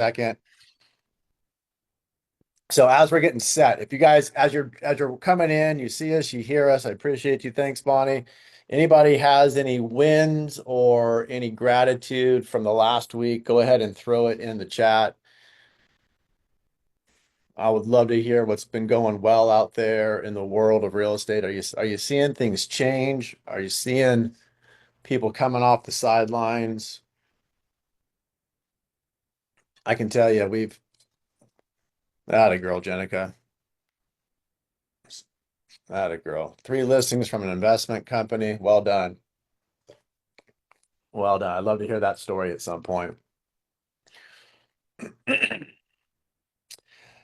second. So as we're getting set, if you guys, as you're coming in, you see us, you hear us, I appreciate you. Thanks, Bonnie. Anybody has any wins or any gratitude from the last week, go ahead and throw it in the chat. I would love to hear what's been going well out there in the world of real estate. Are you seeing things change? Are you seeing people coming off the sidelines? I can tell you, we've that a girl, Jenica. That a girl. Three listings from an investment company. Well done. Well done. I'd love to hear that story at some point.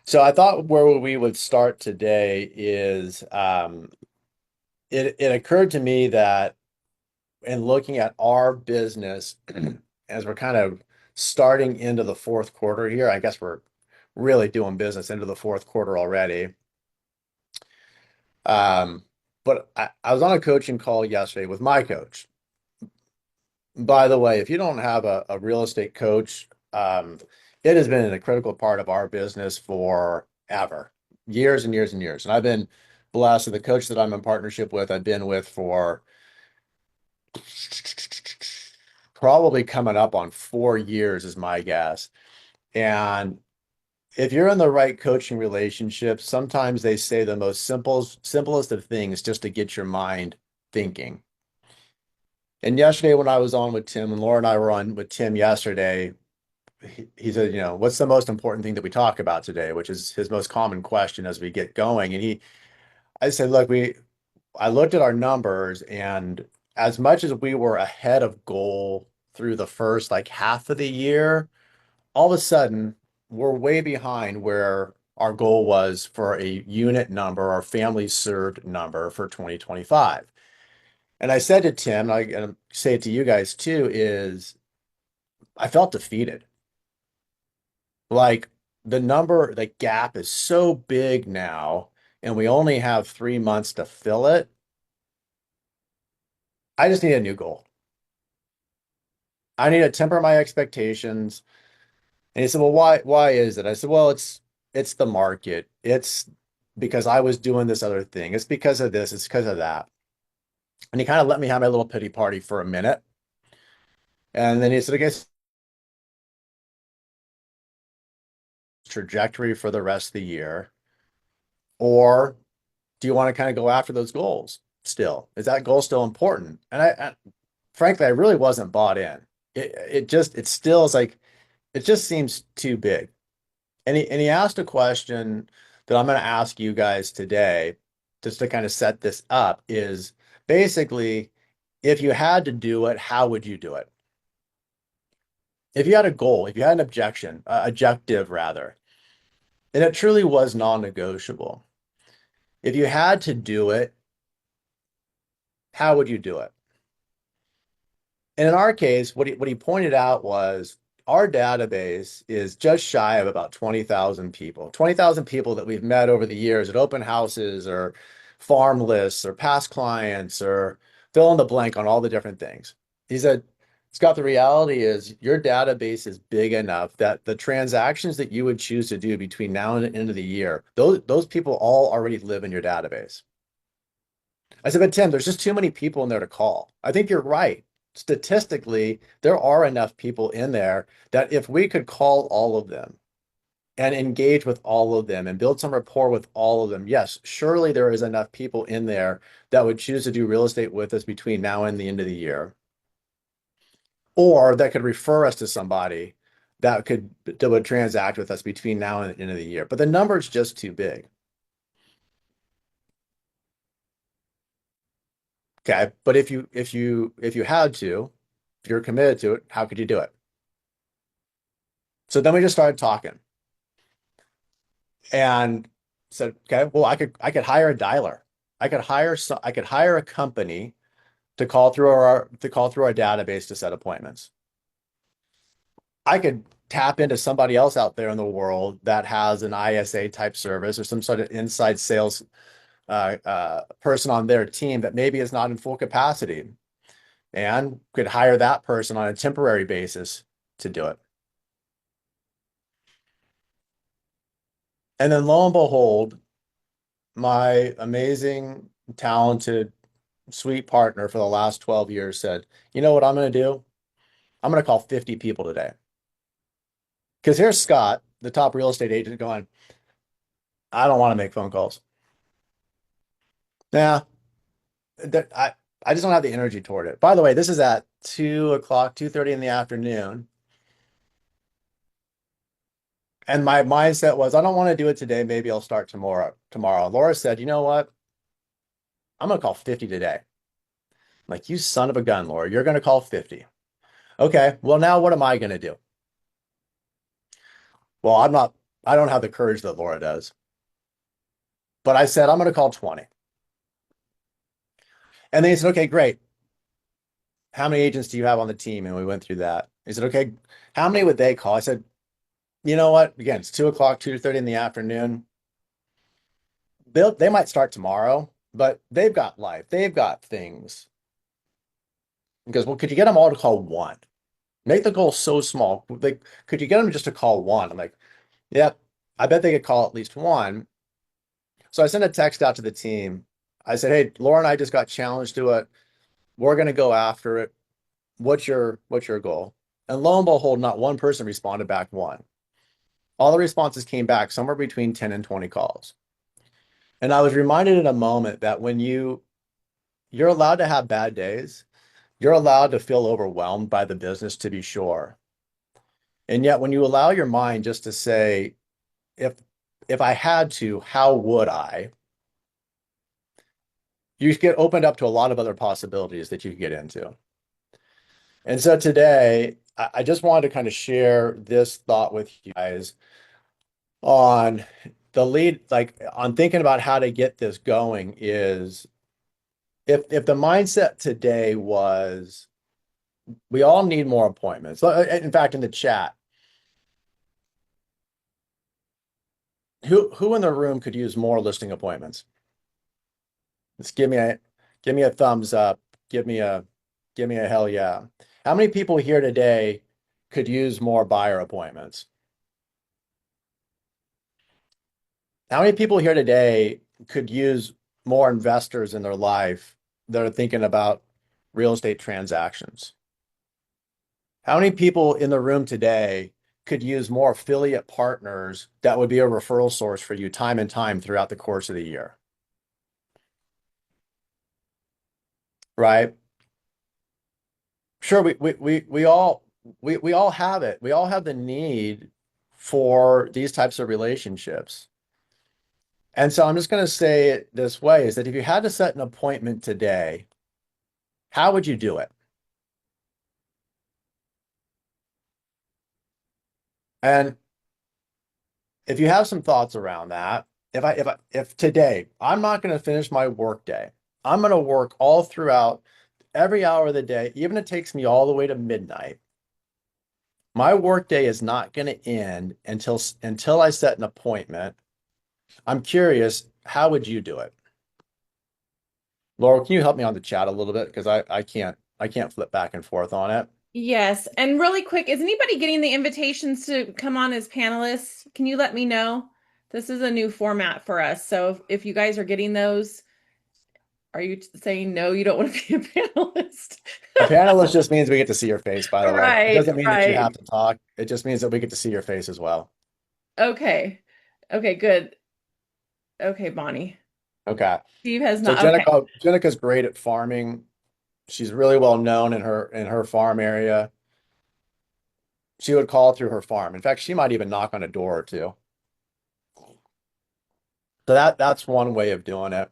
So I thought where we would start today is it occurred to me that in looking at our business as we're kind of starting into the fourth quarter here, I guess we're really doing business into the fourth quarter already. Um, but I was on a coaching call yesterday with my coach. By the way, if you don't have a real estate coach, it has been a critical part of our business forever, years and years and years. And I've been blessed with the coach that I'm in partnership with, I've been with for probably coming up on 4 years is my guess. And if you're in the right coaching relationship, sometimes they say the most simplest of things just to get your mind thinking. And yesterday when I was on with Tim, and Laura and I were on with Tim yesterday, he said, what's the most important thing that we talk about today, which is his most common question as we get going. And I said, look, I looked at our numbers, and as much as we were ahead of goal through the first like half of the year, all of a sudden we're way behind where our goal was for a unit number or family served number for 2025. And I said to Tim, and I say it to you guys too, is I felt defeated. Like the gap is so big now, and we only have 3 months to fill it. I just need a new goal. I need to temper my expectations. And he said, well, why is it? I said, well, it's the market. It's because I was doing this other thing. It's because of this, it's because of that. And he kind of let me have my little pity party for a minute. And then he said, I guess trajectory for the rest of the year. Or do you want to kind of go after those goals still? Is that goal still important? And frankly, I really wasn't bought in. It still is like, it just seems too big. And he asked a question that I'm going to ask you guys today, just to kind of set this up, is basically, if you had to do it, how would you do it? If you had a goal, if you had an objective rather, and it truly was non-negotiable, if you had to do it, how would you do it? And in our case, what he pointed out was our database is just shy of about 20,000 people, 20,000 people that we've met over the years at open houses or farm lists or past clients or fill in the blank on all the different things. He said, Scott, the reality is your database is big enough that the transactions that you would choose to do between now and the end of the year, those people all already live in your database. I said, but Tim, there's just too many people in there to call. I think you're right. Statistically, there are enough people in there that if we could call all of them and engage with all of them and build some rapport with all of them, yes, surely there is enough people in there that would choose to do real estate with us between now and the end of the year, or that could refer us to somebody that would transact with us between now and the end of the year. But the number is just too big. Okay, but if you had to, if you're committed to it, how could you do it? So then we just started talking and said, okay, well, I could hire a dialer. I could hire a company to call through our database to set appointments. I could tap into somebody else out there in the world that has an ISA type service or some sort of inside sales person on their team that maybe is not in full capacity, and could hire that person on a temporary basis to do it. And then lo and behold, my amazing, talented, sweet partner for the last 12 years said, you know what I'm going to do? I'm going to call 50 people today. Because here's Scott, the top real estate agent, going, I don't want to make phone calls. Yeah, I just don't have the energy toward it. By the way, this is at 2 o'clock, 2:30 in the afternoon. And my mindset was, I don't want to do it today. Maybe I'll start tomorrow. Laura said, you know what? I'm going to call 50 today. I'm like, you son of a gun, Laura, you're going to call 50. Okay, well, now what am I going to do? Well, I don't have the courage that Laura does. But I said, I'm going to call 20. And then he said, okay, great. How many agents do you have on the team? And we went through that. He said, okay, how many would they call? I said, you know what? Again, it's 2 o'clock, 2:30 in the afternoon. They might start tomorrow, but they've got life. They've got things. He goes, well, could you get them all to call one? Make the goal so small. Like, could you get them just to call one? I'm like, yeah, I bet they could call at least one. So I sent a text out to the team. I said, hey, Laura and I just got challenged to it. We're going to go after it. What's your goal? And lo and behold, not one person responded back one. All the responses came back somewhere between 10 and 20 calls. And I was reminded in a moment that when you're allowed to have bad days, you're allowed to feel overwhelmed by the business, to be sure. And yet when you allow your mind just to say, if if I had to, how would I? You get opened up to a lot of other possibilities that you can get into. And so today, I just wanted to kind of share this thought with you guys on the lead, like on thinking about how to get this going is if the mindset today was we all need more appointments. In fact, in the chat, who in the room could use more listing appointments? Just give me a thumbs up. Give me a hell yeah. How many people here today could use more buyer appointments? How many people here today could use more investors in their life that are thinking about real estate transactions? How many people in the room today could use more affiliate partners that would be a referral source for you time and time throughout the course of the year? Right? Sure, we all have it. We all have the need for these types of relationships. And so I'm just going to say it this way is that if you had to set an appointment today, how would you do it? And if you have some thoughts around that, if today I'm not going to finish my work day, I'm going to work all throughout every hour of the day, even if it takes me all the way to midnight. My work day is not going to end until I set an appointment. I'm curious, how would you do it? Laura, can you help me on the chat a little bit? Because I can't flip back and forth on it. Yes. And really quick, is anybody getting the invitations to come on as panelists? Can you let me know? This is a new format for us. So if you guys are getting those, are you saying no, you don't want to be a panelist? A panelist just means we get to see your face, by the way. It Right, doesn't mean that you have right. to talk. It just means that we get to see your face as well. Okay. Okay, good. Okay, Bonnie. Okay. Steve has So not. Okay. Jenica's great at farming. She's really well known in her farm area. She would call through her farm. In fact, she might even knock on a door or two. So that's one way of doing it.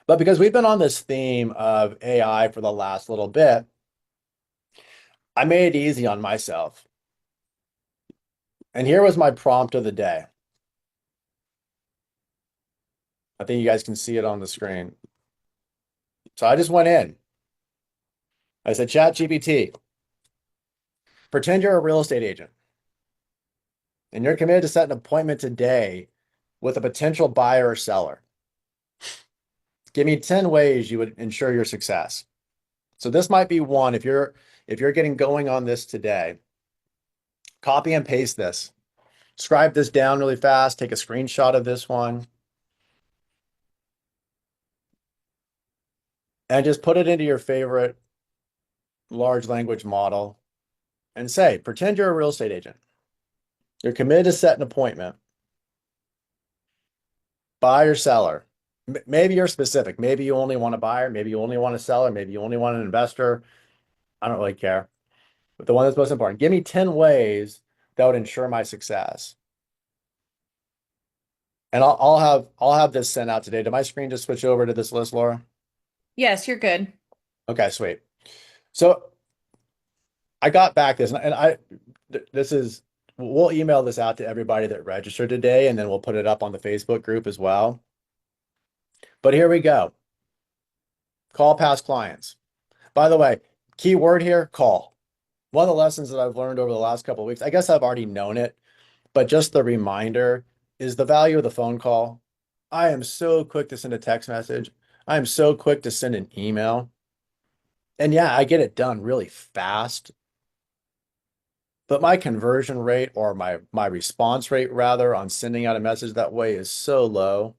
But because we've been on this theme of AI for the last little bit, I made it easy on myself. And here was my prompt of the day. I think you guys can see it on the screen. So I just went in. I said, ChatGPT, pretend you're a real estate agent and you're committed to set an appointment today with a potential buyer or seller. Give me 10 ways you would ensure your success. So this might be one if you're getting going on this today, copy and paste this. Scribe this down really fast, take a screenshot of this one, and just put it into your favorite large language model and say, pretend you're a real estate agent. You're committed to set an appointment, buyer or seller. Maybe you're specific. Maybe you only want a buyer. Maybe you only want a seller. Maybe you only want an investor. I don't really care. But the one that's most important, give me 10 ways that would ensure my success. And I'll have this sent out today. Did my screen just switch over to this list, Laura? Yes, you're good. Okay, sweet. So I got back this, and this is we'll email this out to everybody that registered today, and then we'll put it up on the Facebook group as well. But here we go. Call past clients. By the way, key word here, call. One of the lessons that I've learned over the last couple of weeks, I guess I've already known it, but just the reminder is the value of the phone call. I am so quick to send a text message. I am so quick to send an email. And yeah, I get it done really fast, but my conversion rate or my response rate rather on sending out a message that way is so low.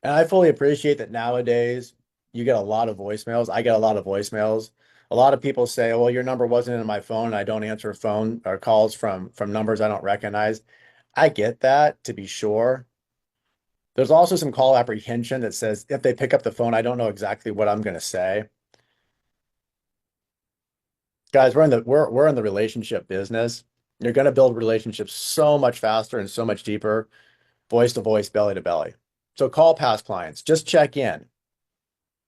And I fully appreciate that nowadays you get a lot of voicemails. I get a lot of voicemails. A lot of people say, "Well, your number wasn't in my phone, and I don't answer phone or calls from numbers I don't recognize." I get that, to be sure. There's also some call apprehension that says if they pick up the phone, I don't know exactly what I'm going to say. Guys, we're in the relationship business. You're going to build relationships so much faster and so much deeper, voice to voice, belly to belly. So call past clients, just check in,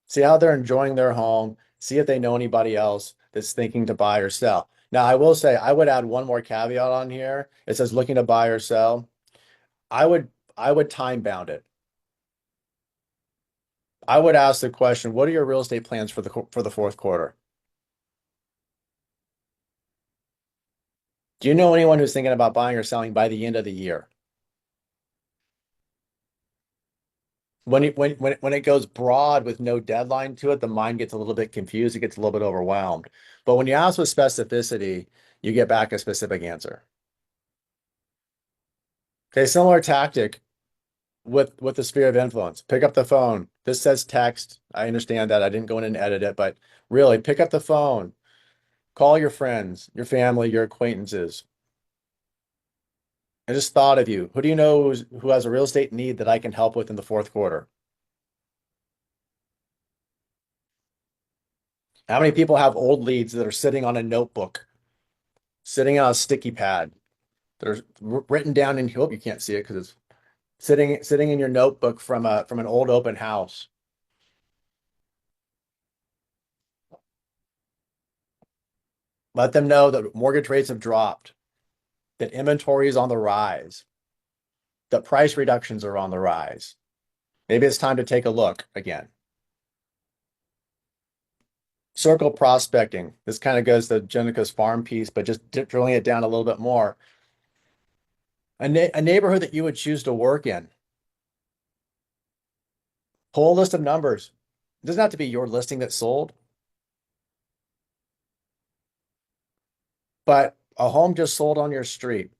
see how they're enjoying their home, see if they know anybody else that's thinking to buy or sell. Now, I will say I would add one more caveat on here. It says looking to buy or sell. I would I would time bound it. I would ask the question, what are your real estate plans for the fourth quarter? Do you know anyone who's thinking about buying or selling by the end of the year? When it goes broad with no deadline to it, the mind gets a little bit confused, it gets a little bit overwhelmed. But when you ask with specificity, you get back a specific answer. Okay, similar tactic with the sphere of influence. Pick up the phone. This says text. I understand that. I didn't go in and edit it, but really pick up the phone. Call your friends, your family, your acquaintances. I just thought of you. Who do you know who has a real estate need that I can help with in the fourth quarter? How many people have old leads that are sitting on a notebook, sitting on a sticky pad? They're written down in, hope you can't see it because it's sitting in your notebook from an old open house. Let them know that mortgage rates have dropped, that inventory is on the rise, that price reductions are on the rise. Maybe it's time to take a look again. Circle prospecting. This kind of goes to Jenica's farm piece, but just drilling it down a little bit more. A neighborhood that you would choose to work in. Pull a list of numbers. It doesn't have to be your listing that's sold, but a home just sold on your street.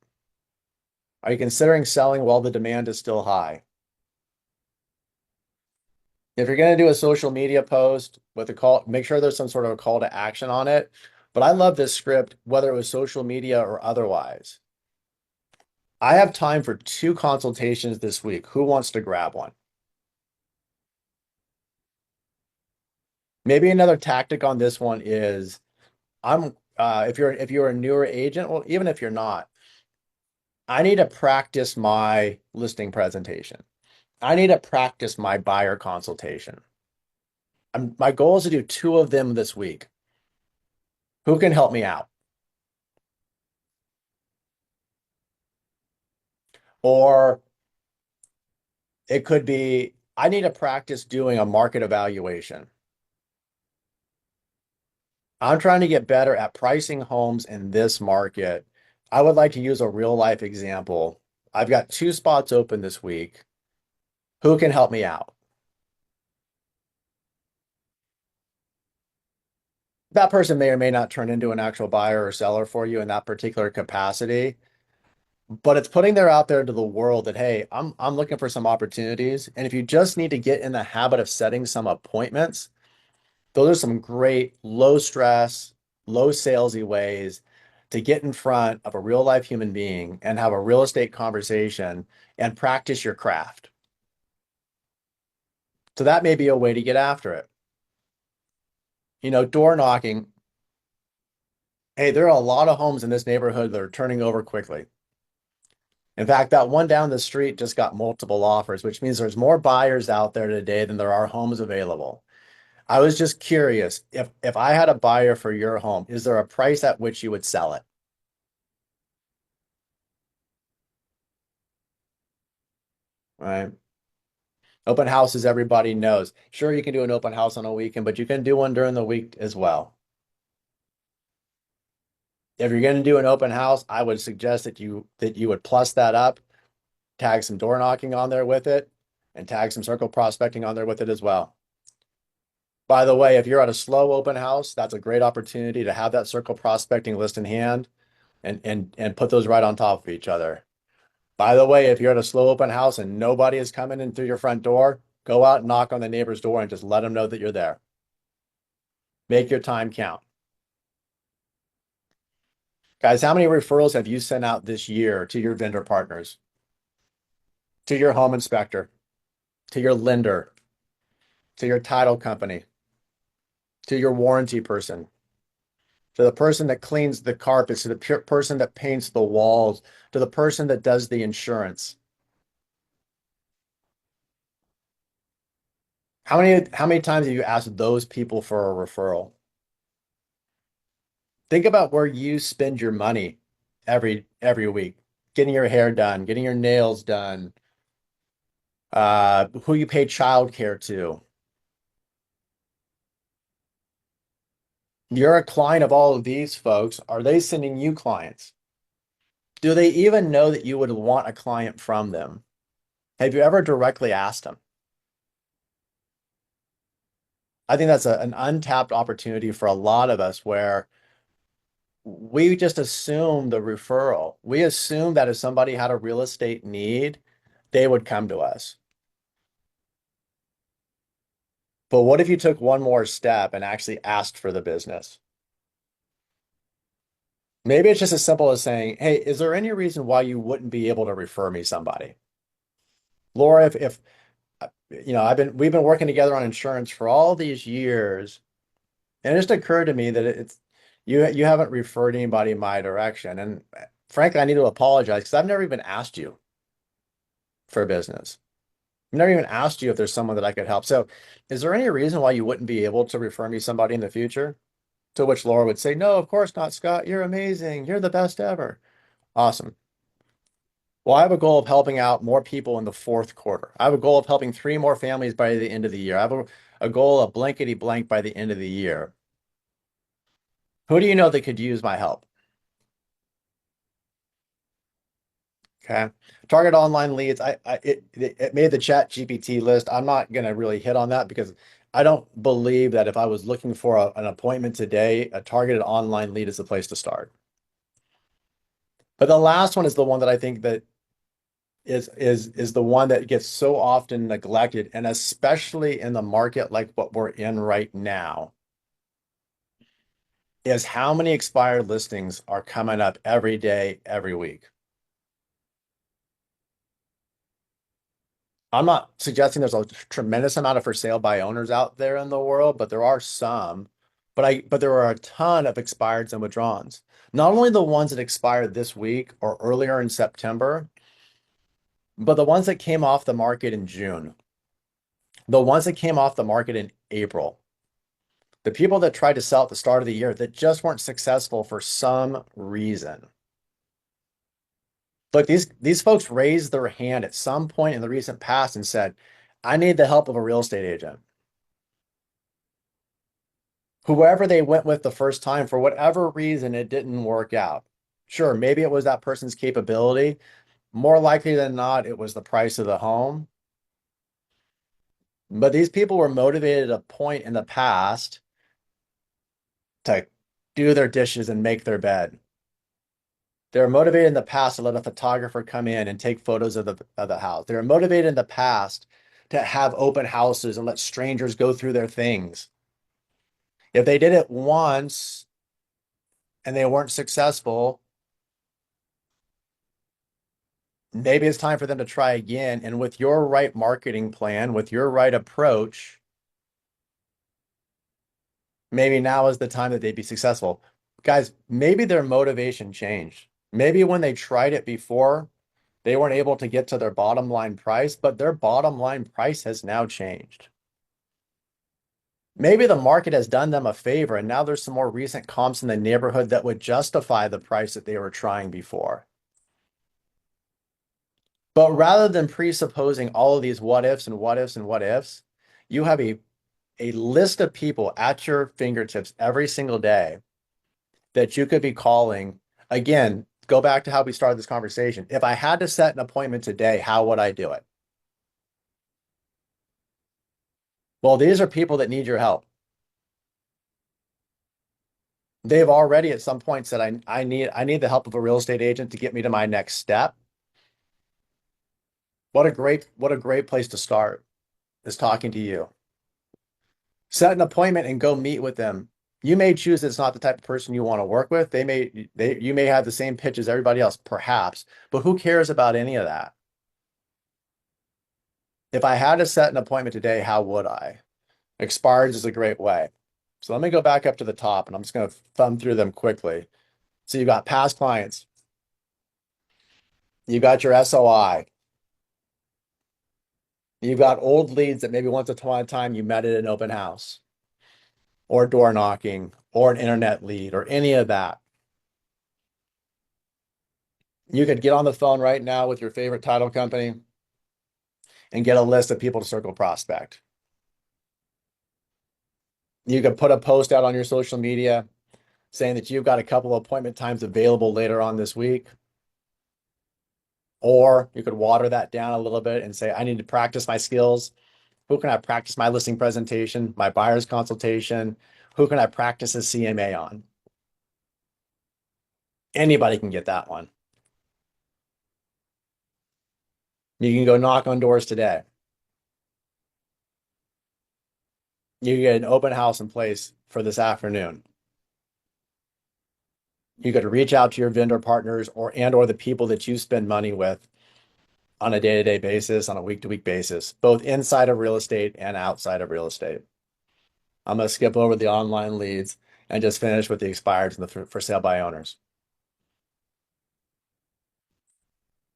Are you considering selling while the demand is still high? If you're going to do a social media post with a call, make sure there's some sort of a call to action on it. But I love this script, whether it was social media or otherwise. I have time for 2 consultations this week. Who wants to grab one? Maybe another tactic on this one is if you're a newer agent, well, even if you're not, I need to practice my listing presentation. I need to practice my buyer consultation. My goal is to do 2 of them this week. Who can help me out? Or it could be, I need to practice doing a market evaluation. I'm trying to get better at pricing homes in this market. I would like to use a real life example. I've got 2 spots open this week. Who can help me out? That person may or may not turn into an actual buyer or seller for you in that particular capacity. but it's putting there out there into the world that, hey, I'm looking for some opportunities. And if you just need to get in the habit of setting some appointments, those are some great low stress, low salesy ways to get in front of a real life human being and have a real estate conversation and practice your craft. So that may be a way to get after it. Door knocking. Hey, there are a lot of homes in this neighborhood that are turning over quickly. In fact, that one down the street just got multiple offers, which means there's more buyers out there today than there are homes available. I was just curious, if I had a buyer for your home, is there a price at which you would sell it? Right. Open houses, everybody knows. Sure, you can do an open house on a weekend, but you can do one during the week as well. If you're going to do an open house, I would suggest that you would plus that up, tag some door knocking on there with it, and tag some circle prospecting on there with it as well. By the way, if you're at a slow open house, that's a great opportunity to have that circle prospecting list in hand and put those right on top of each other. By the way, if you're at a slow open house and nobody is coming in through your front door, go out and knock on the neighbor's door and just let them know that you're there. Make your time count. Guys, how many referrals have you sent out this year to your vendor partners, to your home inspector, to your lender, to your title company, to your warranty person, to the person that cleans the carpets, to the person that paints the walls, to the person that does the insurance? How many times have you asked those people for a referral? Think about where you spend your money every week. Getting your hair done, getting your nails done, who you pay childcare to. You're a client of all of these folks. Are they sending you clients? Do they even know that you would want a client from them? Have you ever directly asked them? I think that's an untapped opportunity for a lot of us where we just assume the referral. We assume that if somebody had a real estate need, they would come to us. But what if you took one more step and actually asked for the business? Maybe it's just as simple as saying, hey, is there any reason why you wouldn't be able to refer me somebody? Laura, if we've been working together on insurance for all these years, and it just occurred to me that it's you haven't referred anybody in my direction. And frankly, I need to apologize because I've never even asked you for business. I've never even asked you if there's someone that I could help. So is there any reason why you wouldn't be able to refer me somebody in the future? To which Laura would say, no, of course not, Scott. You're amazing. You're the best ever. Awesome. Well, I have a goal of helping out more people in the fourth quarter. I have a goal of helping three more families by the end of the year. I have a goal of blankety blank by the end of the year. Who do you know that could use my help? Okay. Target online leads. It made the chat GPT list. I'm not going to really hit on that because I don't believe that if I was looking for an appointment today, a targeted online lead is the place to start. But the last one is the one that I think that is the one that gets so often neglected, and especially in the market like what we're in right now, is how many expired listings are coming up every day, every week. I'm not suggesting there's a tremendous amount of for sale by owners out there in the world, but there are some. But there are a ton of expireds and withdrawals. Not only the ones that expired this week or earlier in September, but the ones that came off the market in June, the ones that came off the market in April, the people that tried to sell at the start of the year that just weren't successful for some reason. Look, these folks raised their hand at some point in the recent past and said, I need the help of a real estate agent. Whoever they went with the first time, for whatever reason, it didn't work out. Sure, maybe it was that person's capability. More likely than not, it was the price of the home. But these people were motivated at a point in the past to do their dishes and make their bed. They're motivated in the past to let a photographer come in and take photos of the house. They're motivated in the past to have open houses and let strangers go through their things. If they did it once and they weren't successful, maybe it's time for them to try again. And with your right marketing plan, with your right approach, maybe now is the time that they'd be successful. Guys, maybe their motivation changed. Maybe when they tried it before, they weren't able to get to their bottom line price, but their bottom line price has now changed. Maybe the market has done them a favor, and now there's some more recent comps in the neighborhood that would justify the price that they were trying before. But rather than presupposing all of these what ifs and what ifs and what ifs, you have a list of people at your fingertips every single day that you could be calling. Again, go back to how we started this conversation. If I had to set an appointment today, how would I do it? Well, these are people that need your help. They've already at some point said, I need the help of a real estate agent to get me to my next step. What a great place to start is talking to you. Set an appointment and go meet with them. You may choose it's not the type of person you want to work with. You may have the same pitch as everybody else, perhaps, but who cares about any of that? If I had to set an appointment today, how would I? Expireds is a great way. So let me go back up to the top and I'm just going to thumb through them quickly. So you've got past clients. You've got your SOI. You've got old leads that maybe once upon a time you met at an open house or door knocking or an internet lead or any of that. You could get on the phone right now with your favorite title company and get a list of people to circle prospect. You could put a post out on your social media saying that you've got a couple of appointment times available later on this week. Or you could water that down a little bit and say, I need to practice my skills. Who can I practice my listing presentation, my buyer's consultation? Who can I practice a CMA on? Anybody can get that one. You can go knock on doors today. You can get an open house in place for this afternoon. You could reach out to your vendor partners or the people that you spend money with on a day-to-day basis, on a week-to-week basis, both inside of real estate and outside of real estate. I'm going to skip over the online leads and just finish with the expireds and the for sale by owners.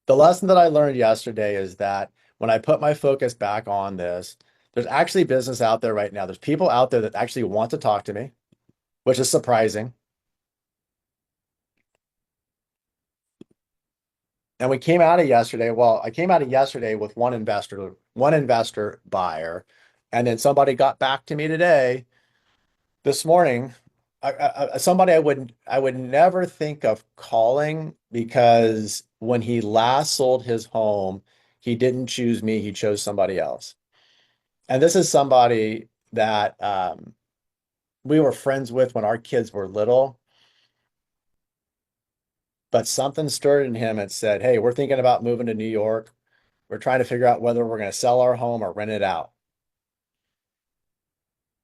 The lesson that I learned yesterday is that when I put my focus back on this, there's actually business out there right now. There's people out there that actually want to talk to me, which is surprising. And we came out of yesterday. Well, I came out of yesterday with one investor buyer, and then somebody got back to me today, this morning. Somebody I would never think of calling because when he last sold his home, he didn't choose me, he chose somebody else. And this is somebody that we were friends with when our kids were little, but something stirred in him and said, hey, we're thinking about moving to New York. We're trying to figure out whether we're going to sell our home or rent it out.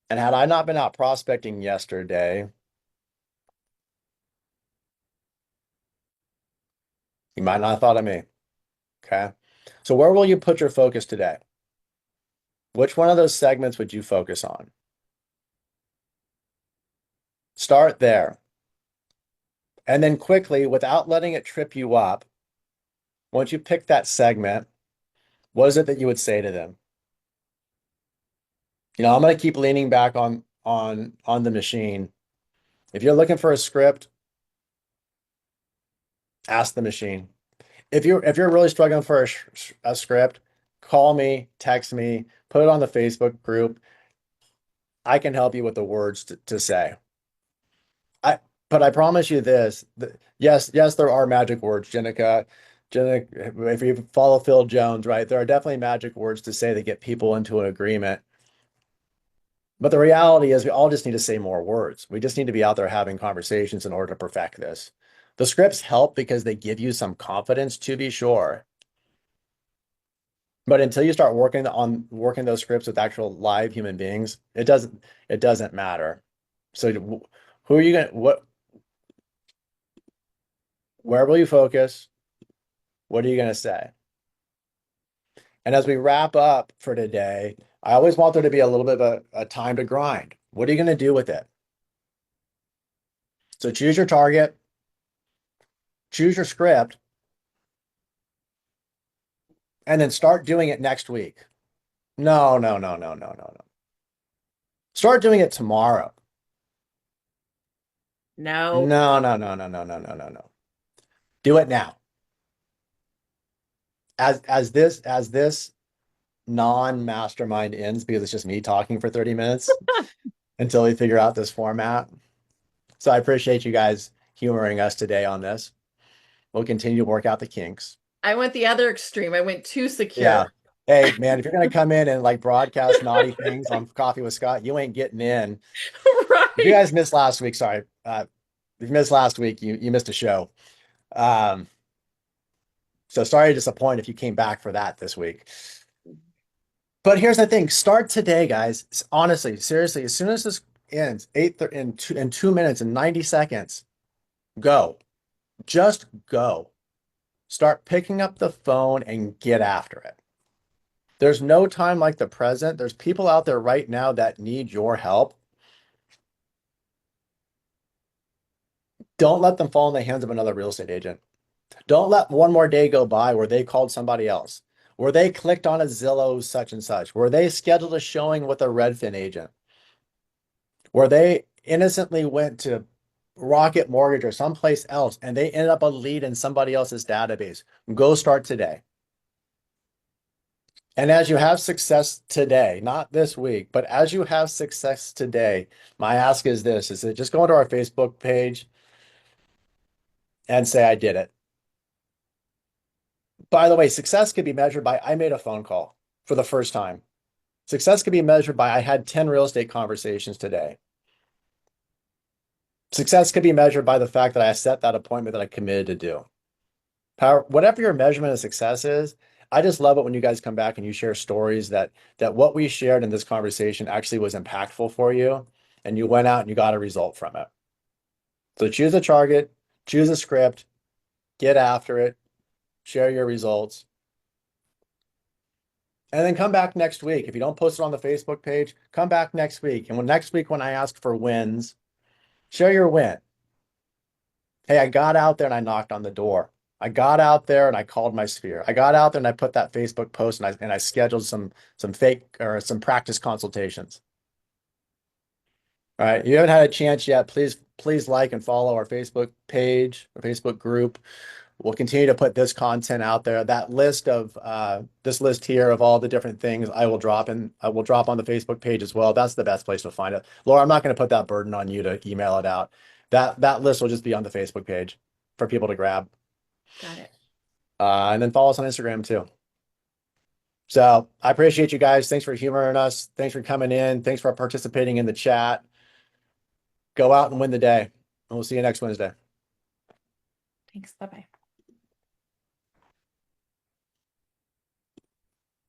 And had I not been out prospecting yesterday, you might not have thought of me. Okay. So where will you put your focus today? Which one of those segments would you focus on? Start there. And then quickly, without letting it trip you up, once you pick that segment, what is it that you would say to them? I'm going to keep leaning back on the machine. If you're looking for a script, ask the machine. If you're really struggling for a script, call me, text me, put it on the Facebook group. I can help you with the words to say. But I promise you this, yes, there are magic words, Jenica, if you follow Phil Jones, right, there are definitely magic words to say that get people into an agreement. But the reality is we all just need to say more words. We just need to be out there having conversations in order to perfect this. The scripts help because they give you some confidence, to be sure. But until you start working those scripts with actual live human beings, it doesn't matter. So who are you gonna where will you focus? What are you gonna say? And as we wrap up for today, I always want there to be a little bit of a time to grind. What are you gonna do with it? So choose your target, choose your script, and then start doing it next week. No, no, no, no, no, no, no. Start doing it tomorrow. No. No, no, no, no, no, no, no, no, no. Do it now. As this non-mastermind ends because it's just me talking for 30 minutes until we figure out this format. So I appreciate you guys humoring us today on this. We'll continue to work out the kinks. I went the other extreme. I went too Yeah. secure. Hey, man, if you're gonna come in and like broadcast naughty things on Coffee with Scott, you ain't getting in. If you Right. guys missed last week, sorry. If you missed last week, you missed a show. Um, so sorry to disappoint if you came back for that this week. But here's the thing: start today, guys. Honestly, seriously, as soon as this ends, in 2 minutes and 90 seconds, go. Just go. Start picking up the phone and get after it. There's no time like the present. There's people out there right now that need your help. Don't let them fall in the hands of another real estate agent. Don't let one more day go by where they called somebody else, where they clicked on a Zillow such and such, where they scheduled a showing with a Redfin agent, where they innocently went to Rocket Mortgage or someplace else and they ended up a lead in somebody else's database. Go start today. And as you have success today, not this week, but as you have success today, my ask is this, is that just go into our Facebook page and say, I did it. By the way, success could be measured by I made a phone call for the first time. Success could be measured by I had 10 real estate conversations today. Success could be measured by the fact that I set that appointment that I committed to do. Whatever your measurement of success is, I just love it when you guys come back and you share stories that what we shared in this conversation actually was impactful for you, and you went out and you got a result from it. So choose a target, choose a script, get after it, share your results, and then come back next week. If you don't post it on the Facebook page, come back next week. And next week when I ask for wins, share your win. Hey, I got out there and I knocked on the door. I got out there and I called my sphere. I got out there and I put that Facebook post and I scheduled some fake or some practice consultations. All right. You haven't had a chance yet. Please like and follow our Facebook page, our Facebook group. We'll continue to put this content out there. That list of this list here of all the different things I will drop on the Facebook page as well. That's the best place to find it. Laura, I'm not going to put that burden on you to email it out. That list will just be on the Facebook page for people to grab. Got it. And then follow us on Instagram too. So I appreciate you guys. Thanks for humoring us. Thanks for coming in. Thanks for participating in the chat. Go out and win the day. And we'll see you next Wednesday. Thanks. Bye-bye.